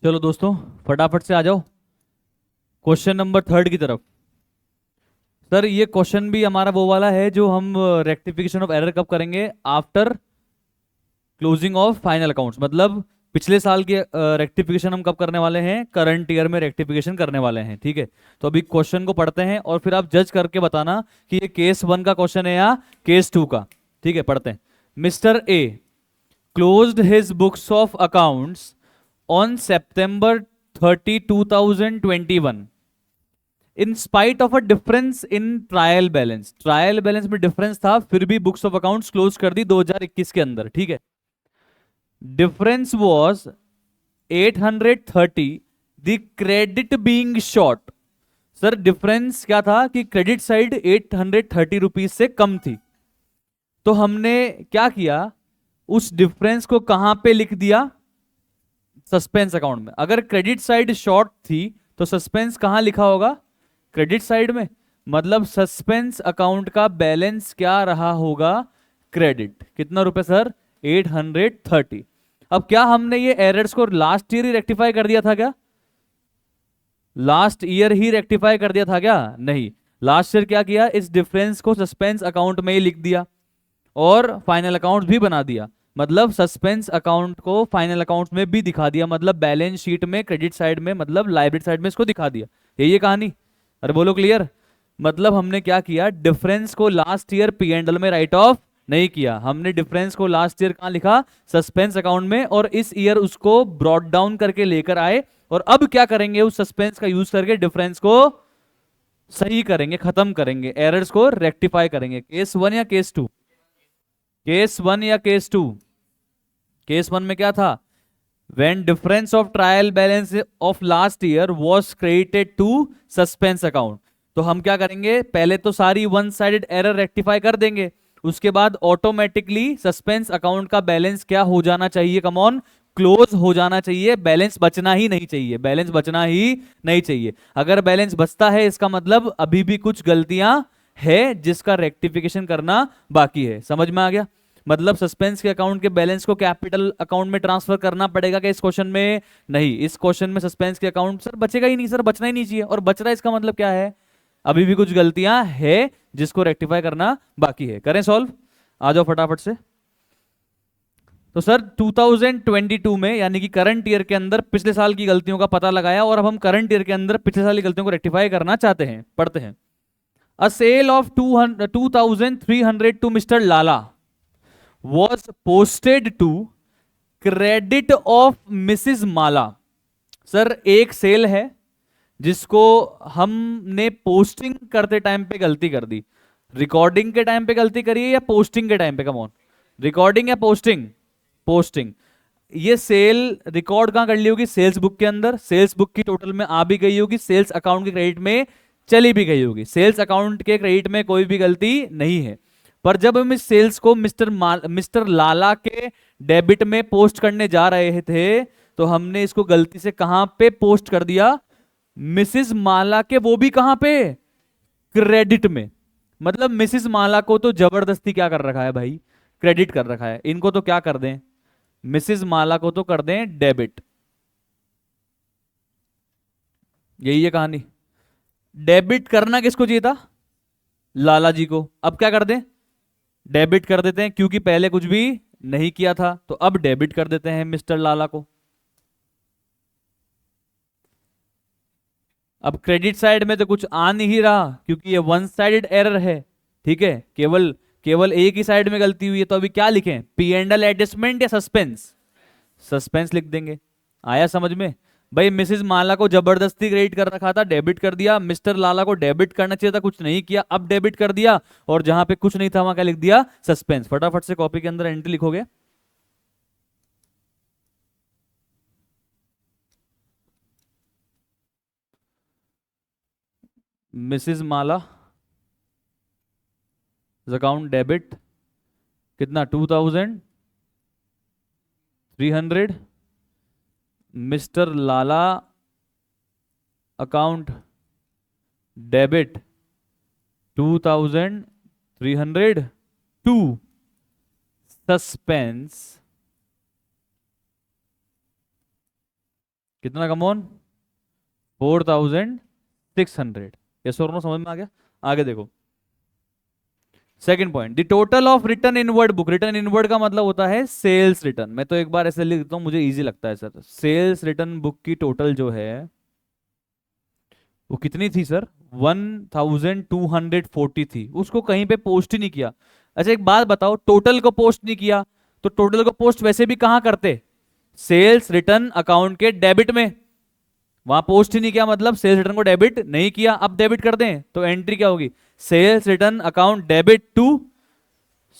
चलो दोस्तों, फटाफट से आ जाओ क्वेश्चन नंबर थर्ड की तरफ। सर ये क्वेश्चन भी हमारा वो वाला है जो हम रेक्टिफिकेशन ऑफ एरर कब करेंगे, after closing of final accounts. मतलब पिछले साल के रेक्टिफिकेशन हम कब करने वाले हैं, करंट ईयर में रेक्टिफिकेशन करने वाले हैं। ठीक है, तो अभी क्वेश्चन को पढ़ते हैं और फिर आप जज करके बताना कि ये केस वन का क्वेश्चन है या केस टू का। ठीक है, पढ़ते हैं। Mister a closed his books of accounts on September 30, 2021 in spite of a difference in trial balance. Trial balance में डिफरेंस था, फिर भी बुक्स ऑफ अकाउंट्स क्लोज कर दी 2021 के अंदर। ठीक है, difference was 830, the credit being short. Sir difference क्या था कि क्रेडिट साइड 830 रुपीज से कम थी। तो हमने क्या किया, उस डिफरेंस को कहां पे लिख दिया, सस्पेंस अकाउंट में। अगर क्रेडिट साइड शॉर्ट थी तो सस्पेंस कहां लिखा होगा, क्रेडिट साइड में। मतलब सस्पेंस अकाउंट का बैलेंस क्या रहा होगा, क्रेडिट। कितना रुपए सर, 830। अब क्या हमने ये एरर्स को लास्ट ईयर ही रेक्टिफाई कर दिया था क्या, लास्ट ईयर ही रेक्टिफाई कर दिया था क्या, नहीं। लास्ट ईयर क्या किया, इस डिफरेंस को सस्पेंस अकाउंट में ही लिख दिया और फाइनल अकाउंट भी बना दिया। मतलब सस्पेंस अकाउंट को फाइनल अकाउंट में भी दिखा दिया, मतलब बैलेंस शीट में क्रेडिट साइड में, मतलब लाइबिलिटी साइड में इसको दिखा दिया। ये कहानी, अरे बोलो क्लियर। मतलब हमने क्या किया, डिफरेंस को last year P and L में राइट ऑफ नहीं किया, हमने डिफरेंस को लास्ट ईयर कहां लिखा, सस्पेंस अकाउंट में, और इस ईयर उसको ब्रॉट डाउन करके लेकर आए। और अब क्या करेंगे, उस सस्पेंस का यूज करके डिफरेंस को सही करेंगे, खत्म करेंगे, एरर्स को रेक्टिफाई करेंगे। केस वन या केस टू, केस वन या केस टू। केस वन में क्या था, when difference of trial balance of last year was credited to suspense account। तो हम क्या करेंगे, पहले तो सारी वन साइडेड एरर रेक्टिफाई कर देंगे, उसके बाद ऑटोमेटिकली सस्पेंस अकाउंट का बैलेंस क्या हो जाना चाहिए, कम ऑन, क्लोज हो जाना चाहिए। बैलेंस बचना ही नहीं चाहिए, बैलेंस बचना ही नहीं चाहिए। अगर बैलेंस बचता है इसका मतलब अभी भी कुछ गलतियां है जिसका रेक्टिफिकेशन करना बाकी है। समझ में आ गया। मतलब सस्पेंस के अकाउंट के बैलेंस को कैपिटल अकाउंट में ट्रांसफर करना पड़ेगा क्या इस क्वेश्चन में, नहीं। इस क्वेश्चन में सस्पेंस के अकाउंट सर बचेगा ही नहीं, सर बचना ही नहीं चाहिए। और बच रहा है इसका मतलब क्या है, अभी भी कुछ गलतियां है जिसको रेक्टिफाई करना बाकी है। करें सॉल्व, आ जाओ फटाफट से। तो सर 2022 में यानी कि करंट ईयर के अंदर पिछले साल की गलतियों का पता लगाया, और अब हम करंट ईयर के अंदर पिछले साल की गलतियों को रेक्टिफाई करना चाहते हैं। पढ़ते हैं। A sale of 2300 to Mr Lala was posted to credit of Mrs Mala. Sir एक सेल है जिसको हमने पोस्टिंग करते टाइम पे गलती कर दी। रिकॉर्डिंग के टाइम पे गलती करी है या पोस्टिंग के टाइम पे, कम ऑन, रिकॉर्डिंग या पोस्टिंग, पोस्टिंग। ये सेल रिकॉर्ड कहां कर ली होगी, सेल्स बुक के अंदर, सेल्स बुक की टोटल में आ भी गई होगी, सेल्स अकाउंट के क्रेडिट में चली भी गई होगी। सेल्स अकाउंट के क्रेडिट में कोई भी गलती नहीं है। पर जब हम इस सेल्स को मिस्टर लाला के डेबिट में पोस्ट करने जा रहे थे तो हमने इसको गलती से कहां पे पोस्ट कर दिया, मिसिस माला के, वो भी कहां पे, क्रेडिट में। मतलब मिसिस माला को तो जबरदस्ती क्या कर रखा है भाई, क्रेडिट कर रखा है। इनको तो क्या कर दें, मिसिस माला को तो कर दें डेबिट। यही है कहानी। डेबिट करना किसको चाहिए था, लाला जी को। अब क्या कर दें, डेबिट कर देते हैं, क्योंकि पहले कुछ भी नहीं किया था, तो अब डेबिट कर देते हैं मिस्टर लाला को। अब क्रेडिट साइड में तो कुछ आ नहीं रहा क्योंकि ये वन साइडेड एरर है। ठीक है, केवल केवल एक ही साइड में गलती हुई है। तो अभी क्या लिखें, पी एंड एल एडजस्टमेंट या सस्पेंस, सस्पेंस लिख देंगे। आया समझ में। भाई मिसिस माला को जबरदस्ती क्रेडिट कर रखा था, डेबिट कर दिया। मिस्टर लाला को डेबिट करना चाहिए था, कुछ नहीं किया, अब डेबिट कर दिया। और जहां पे कुछ नहीं था वहां क्या लिख दिया, सस्पेंस। फटाफट से कॉपी के अंदर एंट्री लिखोगे। मिसिस माला अकाउंट डेबिट, कितना, 2300। Mister Lala account debit 2300 to suspense कितना कमोन? 4600। ये सोनो समझ में आ गया? आगे देखो second point, the total of return inward book. Return inward का मतलब होता है सेल्स रिटर्न। मैं तो एक बार ऐसे लिख देता हूँ, मुझे इजी लगता है सर। सेल्स रिटर्न बुक की टोटल जो है वो कितनी थी सर? 1240 थी। उसको कहीं पे पोस्ट ही नहीं किया। अच्छा एक बात बताओ, टोटल को पोस्ट नहीं किया तो टोटल को पोस्ट वैसे भी कहाँ करते? सेल्स रिटर्न अकाउंट के डेबिट में। वहां पोस्ट ही नहीं किया मतलब सेल्स रिटर्न को डेबिट नहीं किया। अब डेबिट कर दें तो एंट्री क्या होगी? Sales return account debit to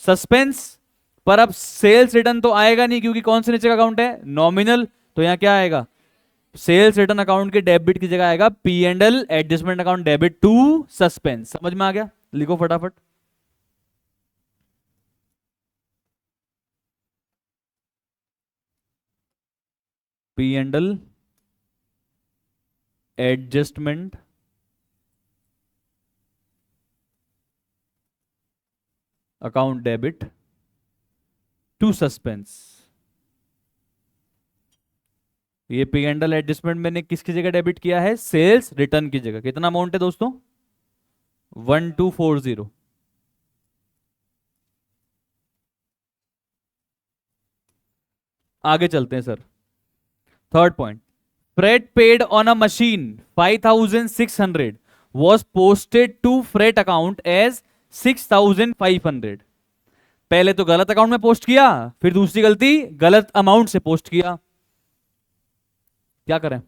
suspense. पर अब सेल्स रिटर्न तो आएगा नहीं क्योंकि कौन से नीचे का अकाउंट है? नॉमिनल। तो यहां क्या आएगा? सेल्स रिटर्न अकाउंट के डेबिट की जगह आएगा P and L adjustment account debit to suspense. समझ में आ गया? लिखो फटाफट। P and L adjustment account debit to suspense. ये पी एंड एल एडजस्टमेंट मैंने किसकी जगह डेबिट किया है? सेल्स रिटर्न की जगह। कितना अमाउंट है दोस्तों? 1240। आगे चलते हैं sir. Third point, freight paid on a machine 5600 was posted to freight account as 6500। पहले तो गलत अकाउंट में पोस्ट किया, फिर दूसरी गलती गलत अमाउंट से पोस्ट किया। क्या करें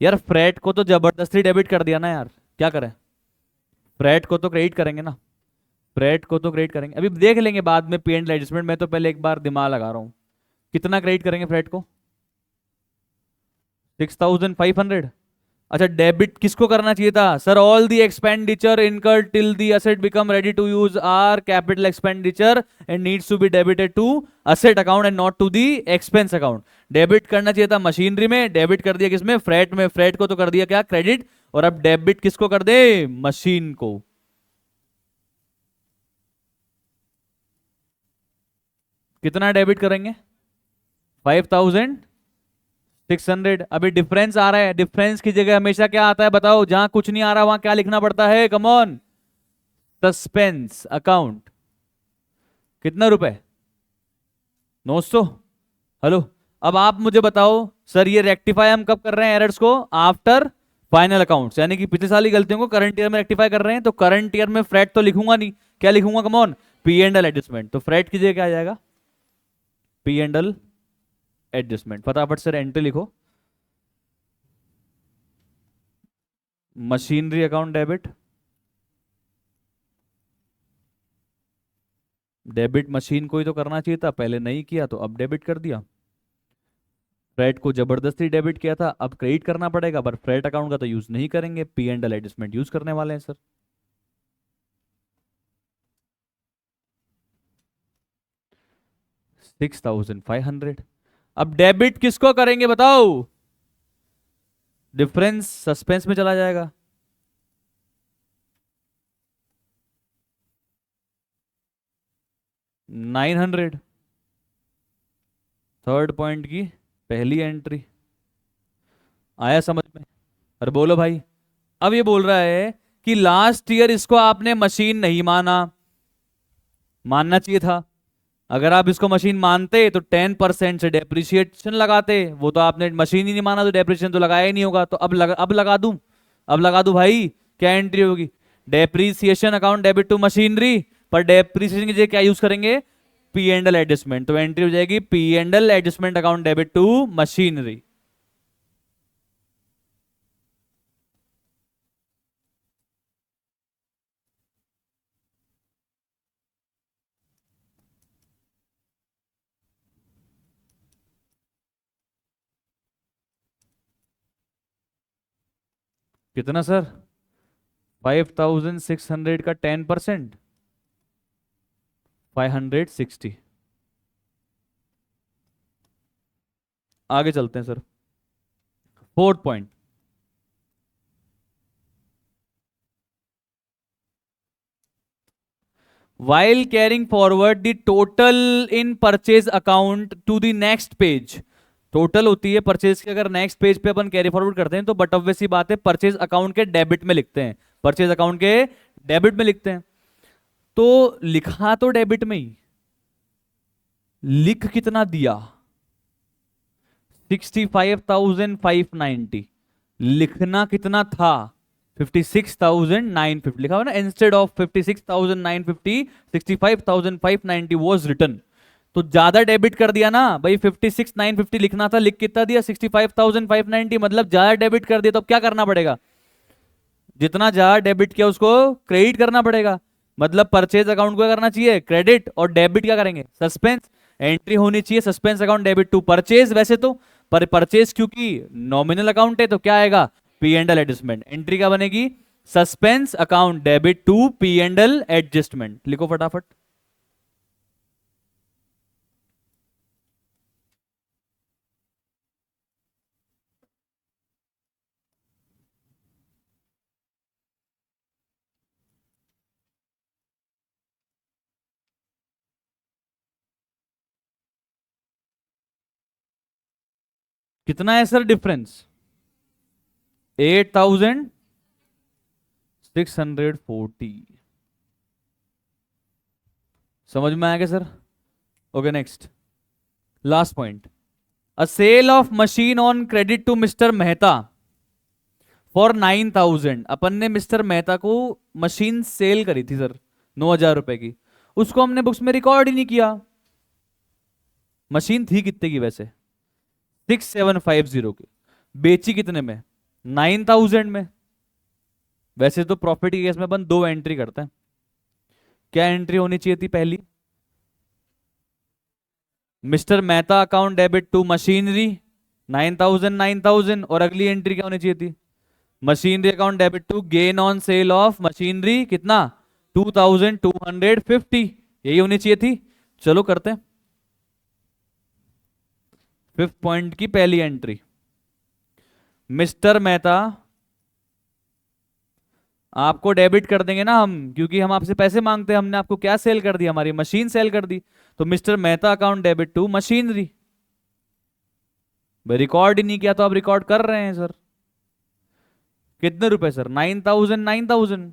यार? फ्रेट को तो जबरदस्ती डेबिट कर दिया ना यार, क्या करें? फ्रेट को तो क्रेडिट करेंगे ना, फ्रेट को तो क्रेडिट करेंगे। अभी देख लेंगे बाद में पी एंड एडजस्टमेंट। मैं तो पहले एक बार दिमाग लगा रहा हूं, कितना क्रेडिट करेंगे फ्रेट को? 6500। अच्छा डेबिट किसको करना चाहिए था sir? All the expenditure incurred till the asset become ready to use are capital expenditure and needs to be debited to asset account and not to the expense account. Debit करना चाहिए था machinery में, debit कर दिया किसमें? Freight में। Freight को तो कर दिया क्या? क्रेडिट। और अब डेबिट किसको कर दे? मशीन को। कितना डेबिट करेंगे? 5600। अभी डिफरेंस आ रहा है, डिफरेंस की जगह हमेशा क्या आता है बताओ? जहां कुछ नहीं आ रहा वहां क्या लिखना पड़ता है? Come on, suspense account. कितना रुपए? 900। हेलो, अब आप मुझे बताओ सर, ये रेक्टिफाई हम कब कर रहे हैं एरर्स को? आफ्टर फाइनल अकाउंट्स, यानी कि पिछले साल की गलतियों को करंट ईयर में रेक्टिफाई कर रहे हैं। तो करंट ईयर में फ्रेट तो लिखूंगा नहीं, क्या लिखूंगा? Come on, P and L adjustment. तो फ्रेट की जगह क्या आ जाएगा? P and L adjustment. फटाफट सर एंट्री लिखो। Machinery account debit, debit machine को ही तो करना चाहिए था, पहले नहीं किया तो अब डेबिट कर दिया। फ्रेट को जबरदस्ती डेबिट किया था, अब क्रेडिट करना पड़ेगा। पर फ्रेट अकाउंट का तो यूज नहीं करेंगे, P and L adjustment use करने वाले हैं सर। 6500। अब डेबिट किसको करेंगे बताओ? डिफरेंस सस्पेंस में चला जाएगा। 900। थर्ड पॉइंट की पहली एंट्री। आया समझ में? अरे बोलो भाई। अब ये बोल रहा है कि लास्ट ईयर इसको आपने मशीन नहीं माना, मानना चाहिए था। अगर आप इसको मशीन मानते तो 10% से डेप्रिसिएशन लगाते। वो तो आपने मशीन ही नहीं माना तो डेप्रिसिएशन तो लगाया ही नहीं होगा। तो अब लगा दूं, अब लगा दूं भाई। क्या एंट्री होगी? Depreciation account debit to machinery. पर डेप्रिसिएशन की जगह क्या यूज करेंगे? P and L adjustment. तो एंट्री हो जाएगी P and L adjustment account debit to machinery. कितना सर? 5600 का 10%, 560। आगे चलते हैं sir. Fourth point, while carrying forward the total in purchase account to the next page, total होती है परचेज की। अगर नेक्स्ट पेज पे अपन कैरी फॉरवर्ड करते हैं तो बट ऑब्वियस सी बात है परचेज अकाउंट के डेबिट में लिखते हैं, परचेज अकाउंट के डेबिट में लिखते हैं। तो लिखा तो डेबिट में ही, लिख कितना दिया 65,590, लिखना कितना था 56,950 लिखा हुआ ना, इंस्टेड ऑफ 56,950 65,590 वाज रिटन। तो ज्यादा डेबिट कर दिया ना भाई, 56,950 लिखना था, लिख कितना दिया 65,590, मतलब ज्यादा डेबिट कर दिया। तो अब क्या करना पड़ेगा, जितना ज्यादा डेबिट किया उसको क्रेडिट करना पड़ेगा। मतलब परचेज अकाउंट को क्या करना चाहिए, क्रेडिट, और डेबिट क्या करेंगे, सस्पेंस। एंट्री होनी चाहिए suspense account debit to purchase, वैसे तो पर परचेज क्योंकि नॉमिनल अकाउंट है तो क्या आएगा, P and L adjustment. Entry क्या बनेगी, suspense account debit to P and L adjustment. लिखो फटाफट। कितना है सर डिफरेंस, 8,640। समझ में आएगा sir. Okay next, last point, a sale of machine on credit to mister Mehta for 9,000। अपन ने मिस्टर मेहता को मशीन सेल करी थी सर 9,000 रुपए की, उसको हमने बुक्स में रिकॉर्ड ही नहीं किया। मशीन थी कितने की वैसे, 6,750 की, बेची कितने में, 9,000 में। वैसे तो प्रॉफिट के केस में अपन दो एंट्री करते हैं। क्या एंट्री होनी चाहिए थी पहली, mister Mehta account debit to machinery 9,000 9,000, और अगली एंट्री क्या होनी चाहिए थी, machinery account debit to gain on sale of machinery कितना 2,250, यही होनी चाहिए थी। चलो करते हैं। फिफ्थ पॉइंट की पहली एंट्री, मिस्टर मेहता, आपको डेबिट कर देंगे ना हम, क्योंकि हम आपसे पैसे मांगते हैं। हमने आपको क्या सेल कर दिया, हमारी मशीन सेल कर दी। तो mister Mehta account debit to machinery, भाई रिकॉर्ड ही नहीं किया तो आप रिकॉर्ड कर रहे हैं सर। कितने रुपए सर, 9,000 9,000।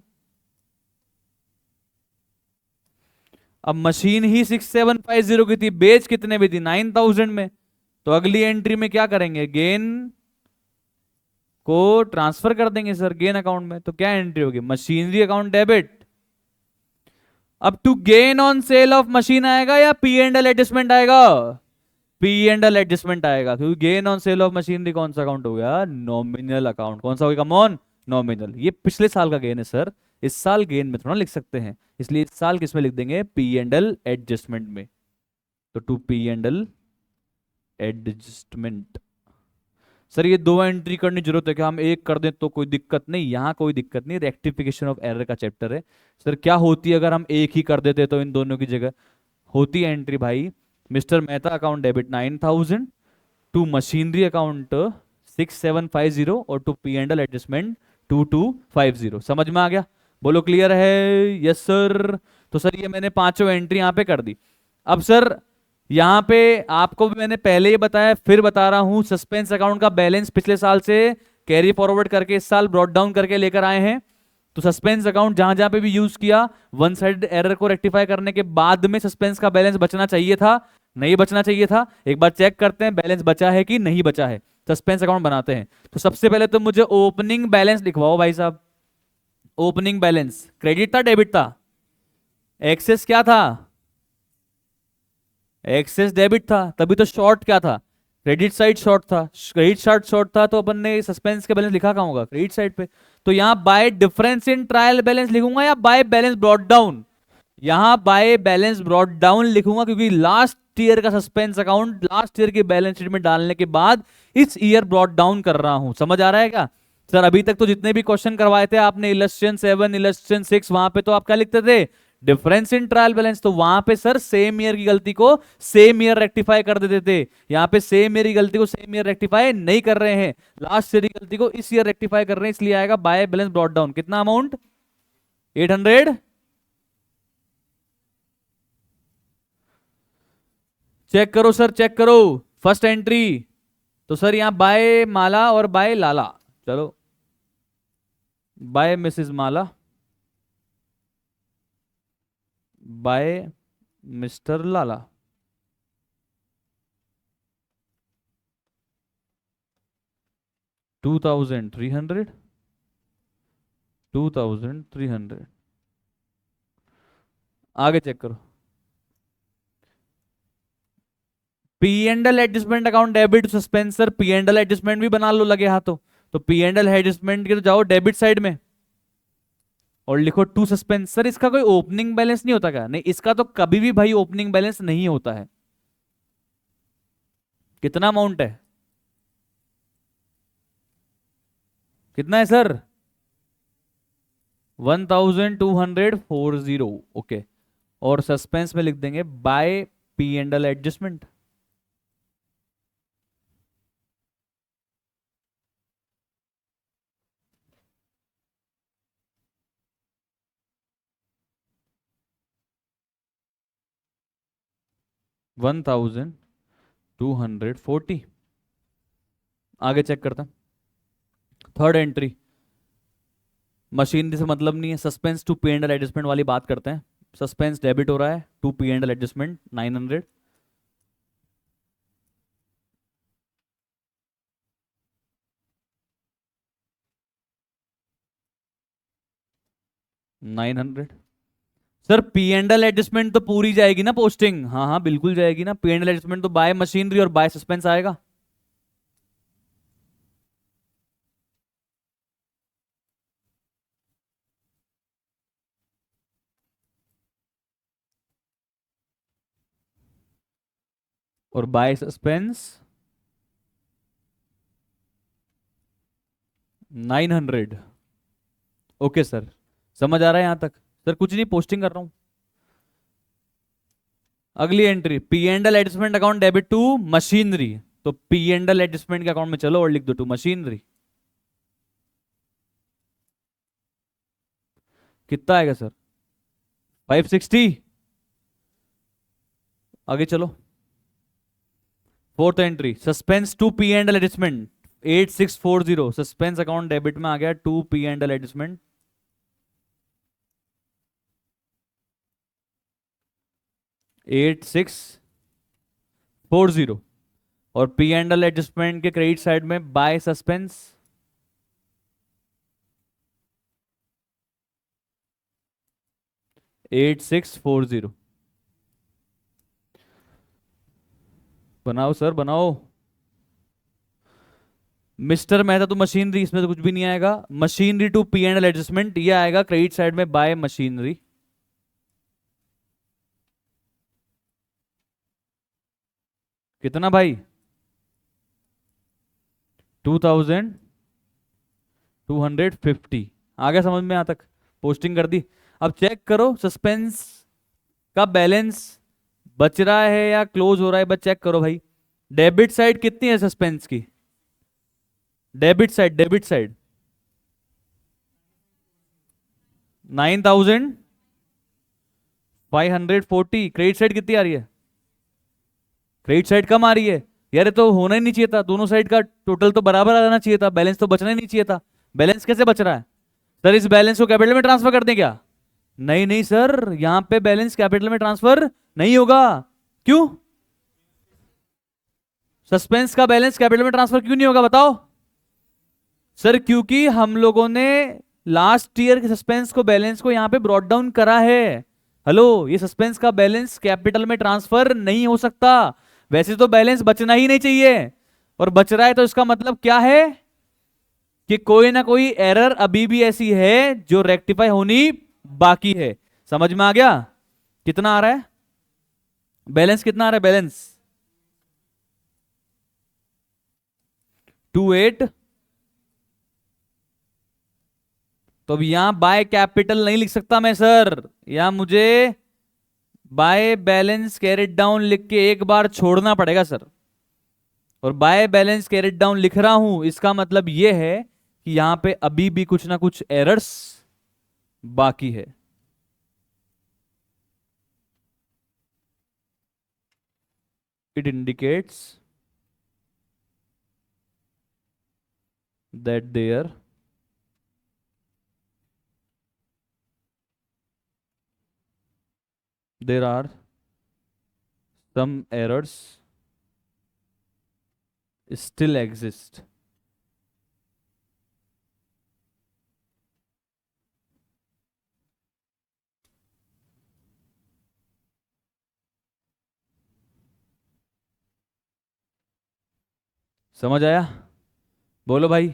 अब मशीन ही 6,750 की थी, बेच कितने में थी, 9,000 में। तो अगली एंट्री में क्या करेंगे, गेन को ट्रांसफर कर देंगे सर गेन अकाउंट में। तो क्या एंट्री होगी, मशीनरी अकाउंट डेबिट। अब to gain on sale of machine आएगा या पी एंड एल एडजस्टमेंट आएगा, पी एंड एल एडजस्टमेंट आएगा, क्योंकि gain on sale of machinery कौन सा अकाउंट हो गया, नॉमिनल अकाउंट। कौन सा होगा, कम ऑन नॉमिनल। ये पिछले साल का गेन है सर, इस साल गेन में थोड़ा लिख सकते हैं, इसलिए इस साल किस में लिख देंगे, पी एंड एल एडजस्टमेंट में। तो to P and L adjustment. Sir ये दो एंट्री करने की जरूरत है क्या, हम एक कर दें तो कोई दिक्कत नहीं, यहाँ कोई दिक्कत नहीं, रेक्टिफिकेशन ऑफ एरर का चैप्टर है। सर क्या होती है अगर हम एक ही कर देते तो इन दोनों की जगह, होती है एंट्री भाई, mister Mehta account debit 9,000 to machinery account 6,750 और to P and L adjustment 2,250। समझ में आ गया, बोलो क्लियर है, यस सर। तो सर ये मैंने पांचों एंट्री यहाँ पे कर दी। अब सर यहाँ पे आपको भी मैंने पहले ही बताया, फिर बता रहा हूं, सस्पेंस अकाउंट का बैलेंस पिछले साल से कैरी फॉरवर्ड करके इस साल ब्रॉट डाउन करके लेकर आए हैं। तो सस्पेंस अकाउंट जहां जहां पे भी यूज किया, वन साइड एरर को रेक्टिफाई करने के बाद में सस्पेंस का बैलेंस बचना चाहिए था, नहीं बचना चाहिए था। एक बार चेक करते हैं बैलेंस बचा है कि नहीं बचा है, सस्पेंस अकाउंट बनाते हैं। तो सबसे पहले तो मुझे ओपनिंग बैलेंस लिखवाओ भाई साहब। ओपनिंग बैलेंस क्रेडिट था डेबिट था, एक्सेस क्या था, एक्सेस डेबिट था, तभी तो शॉर्ट क्या था, क्रेडिट साइड शॉर्ट था। क्रेडिट साइड शॉर्ट था तो अपन ने सस्पेंस का बैलेंस लिखा कहाँ होगा, क्रेडिट साइड पे। तो यहाँ bye difference in trial balance लिखूंगा या बाय बैलेंस ब्रॉट डाउन, यहाँ बाय बैलेंस ब्रॉट डाउन लिखूंगा, क्योंकि लास्ट ईयर का सस्पेंस अकाउंट लास्ट ईयर की बैलेंस शीट में डालने के बाद इस ईयर ब्रॉट डाउन कर रहा हूं। समझ आ रहा है क्या सर। अभी तक तो जितने भी क्वेश्चन करवाए थे आपने, इलस्ट्रेशन 7 इलस्ट्रेशन 6, वहां पे तो आप क्या लिखते थे, डिफरेंस इन ट्रायल बैलेंस। तो वहां पे सर सेम ईयर की गलती को सेम ईयर रेक्टिफाई कर देते थे, यहाँ पे सेम ईयर की गलती को सेम ईयर रेक्टिफाई नहीं कर रहे हैं, लास्ट ईयर की गलती को इस ईयर रेक्टिफाई कर रहे हैं, इसलिए आएगा बाय बैलेंस ब्रॉट डाउन। कितना अमाउंट, 800। चेक करो सर, चेक करो, फर्स्ट एंट्री तो सर यहाँ बाय माला और बाय लाला, चलो by Mrs Mala, by Mr Lala. 2300, 2300। आगे चेक करो। P and L adjustment account debit suspense, P and L adjustment भी बना लो लगे हाथों। तो पी एंड एल एडजस्टमेंट के तो जाओ डेबिट साइड में और लिखो टू सस्पेंसर। इसका कोई ओपनिंग बैलेंस नहीं होता क्या? नहीं, इसका तो कभी भी भाई ओपनिंग बैलेंस नहीं होता है। कितना अमाउंट है? कितना है सर? 1240। ओके। और सस्पेंस में लिख देंगे by P and L adjustment. One thousand two hundred forty. आगे चेक करता हूं। थर्ड एंट्री, मशीनरी से मतलब नहीं है, suspense to P and L adjustment वाली बात करते हैं। सस्पेंस डेबिट हो रहा है to P and L adjustment 900। 900। Sir P and L adjustment तो पूरी जाएगी ना पोस्टिंग? हाँ हाँ बिल्कुल जाएगी ना। पी एंड एल एडजस्टमेंट तो बाय मशीनरी और बाय सस्पेंस आएगा। और बाय सस्पेंस 900। ओके सर, समझ आ रहा है यहां तक? सर कुछ नहीं, पोस्टिंग कर रहा हूं। अगली entry, P and L adjustment account debit to machinery. तो पी एंड एल एडजस्टमेंट के अकाउंट में चलो और लिख दो टू मशीनरी। कितना आएगा सर? 560। आगे चलो। Fourth entry, suspense to P and L adjustment 8640। Suspense account debit में आ गया to P and L adjustment. 8640। और पी एंड एल एडजस्टमेंट के क्रेडिट साइड में बाय सस्पेंस 8640। बनाओ सर बनाओ। मिस्टर मेहता तो मशीनरी, इसमें तो कुछ भी नहीं आएगा। Machinery to P and L adjustment ये आएगा क्रेडिट साइड में बाय मशीनरी। कितना भाई? 2250। आ गया समझ में? यहां तक पोस्टिंग कर दी। अब चेक करो सस्पेंस का बैलेंस बच रहा है या क्लोज हो रहा है, बस चेक करो भाई। डेबिट साइड कितनी है सस्पेंस की? Debit side, debit side 9540। Credit side कितनी आ रही है? क्रेडिट साइड कम आ रही है। यार ये तो होना ही नहीं चाहिए था, दोनों साइड का टोटल तो बराबर आना चाहिए था, बैलेंस तो बचना ही नहीं चाहिए था। बैलेंस कैसे बच रहा है? सर इस बैलेंस को कैपिटल में ट्रांसफर कर दें क्या? नहीं नहीं सर, यहां पे बैलेंस कैपिटल में ट्रांसफर नहीं होगा। क्यों? सस्पेंस का बैलेंस कैपिटल में ट्रांसफर क्यों नहीं होगा बताओ? सर क्योंकि हम लोगों ने लास्ट ईयर के सस्पेंस को बैलेंस को यहां पे ब्रॉट डाउन करा है। हेलो, ये सस्पेंस का बैलेंस कैपिटल में ट्रांसफर नहीं हो सकता। वैसे तो बैलेंस बचना ही नहीं चाहिए, और बच रहा है तो इसका मतलब क्या है कि कोई ना कोई एरर अभी भी ऐसी है जो रेक्टिफाई होनी बाकी है। समझ में आ गया? कितना आ रहा है बैलेंस? कितना आ रहा है बैलेंस? 28। तो अब यहां बाय कैपिटल नहीं लिख सकता मैं सर, यहां मुझे बाय बैलेंस कैरेट डाउन लिख के एक बार छोड़ना पड़ेगा सर। और बाय बैलेंस कैरेट डाउन लिख रहा हूं, इसका मतलब यह है कि यहां पे अभी भी कुछ ना कुछ एरर्स बाकी है। It indicates that there are some errors still exist. समझ आया? बोलो भाई।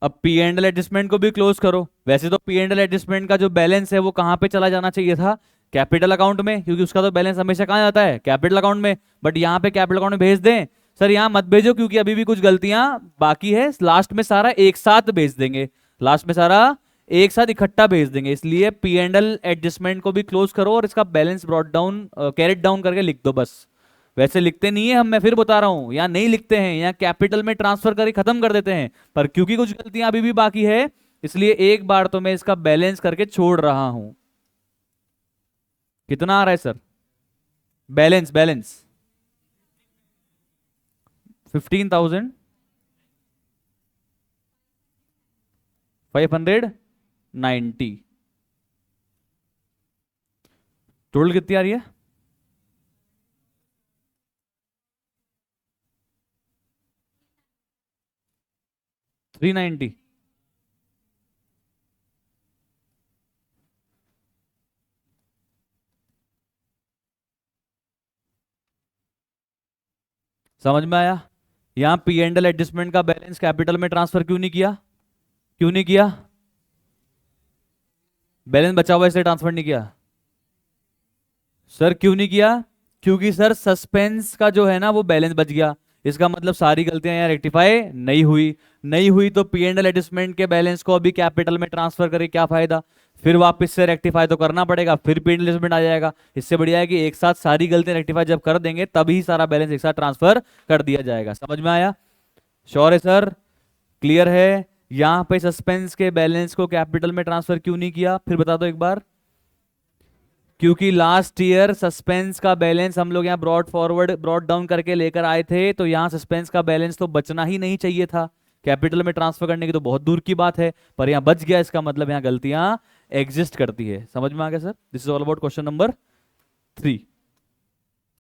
अब पी एंड एल एडजस्टमेंट को भी क्लोज करो। वैसे तो पी एंड एल एडजस्टमेंट का जो बैलेंस है वो कहाँ पे चला जाना चाहिए था? कैपिटल अकाउंट में, क्योंकि उसका तो बैलेंस हमेशा कहाँ जाता है? कैपिटल अकाउंट में। बट यहाँ पे कैपिटल अकाउंट में भेज दें? सर यहाँ मत भेजो, क्योंकि अभी भी कुछ गलतियां बाकी है। लास्ट में सारा एक साथ भेज देंगे, लास्ट में सारा एक साथ इकट्ठा भेज देंगे। इसलिए पी एंड एल एडजस्टमेंट को भी क्लोज करो और इसका balance brought down, carried down करके लिख दो बस। वैसे लिखते नहीं है हम, मैं फिर बता रहा हूं, यहाँ नहीं लिखते हैं, यहाँ कैपिटल में ट्रांसफर करके खत्म कर देते हैं। पर क्योंकि कुछ गलतियां अभी भी बाकी है, इसलिए एक बार तो मैं इसका बैलेंस करके छोड़ रहा हूं। कितना आ रहा है सर बैलेंस? बैलेंस 15,590। टोटल कितनी आ रही है? 390। समझ में आया? यहां पी एंड एल एडजस्टमेंट का बैलेंस कैपिटल में ट्रांसफर क्यों नहीं किया? क्यों नहीं किया? बैलेंस बचा हुआ इसलिए ट्रांसफर नहीं किया। सर क्यों नहीं किया? क्योंकि सर सस्पेंस का जो है ना वो बैलेंस बच गया। इसका मतलब सारी गलतियां यहाँ रेक्टिफाई नहीं हुई। नहीं हुई तो पी एंड एल एडजस्टमेंट के बैलेंस को अभी कैपिटल में ट्रांसफर करके क्या फायदा? फिर वापस से रेक्टिफाई तो करना पड़ेगा, फिर पी एंड एल एडजस्टमेंट आ जाएगा। इससे बढ़िया है कि एक साथ सारी गलतियां रेक्टिफाई जब कर देंगे तभी सारा बैलेंस एक साथ ट्रांसफर कर दिया जाएगा। समझ में आया? श्योर है सर? क्लियर है? यहां पे सस्पेंस के बैलेंस को कैपिटल में ट्रांसफर क्यों नहीं किया, फिर बता दो एक बार। क्योंकि लास्ट ईयर सस्पेंस का बैलेंस हम लोग यहाँ ब्रॉड फॉरवर्ड ब्रॉड डाउन करके लेकर आए थे, तो यहाँ सस्पेंस का बैलेंस तो बचना ही नहीं चाहिए था। कैपिटल में ट्रांसफर करने की तो बहुत दूर की बात है, पर यहाँ बच गया। इसका मतलब यहाँ गलतियां एग्जिस्ट करती है। समझ में आ गया sir? This is all about question number 3।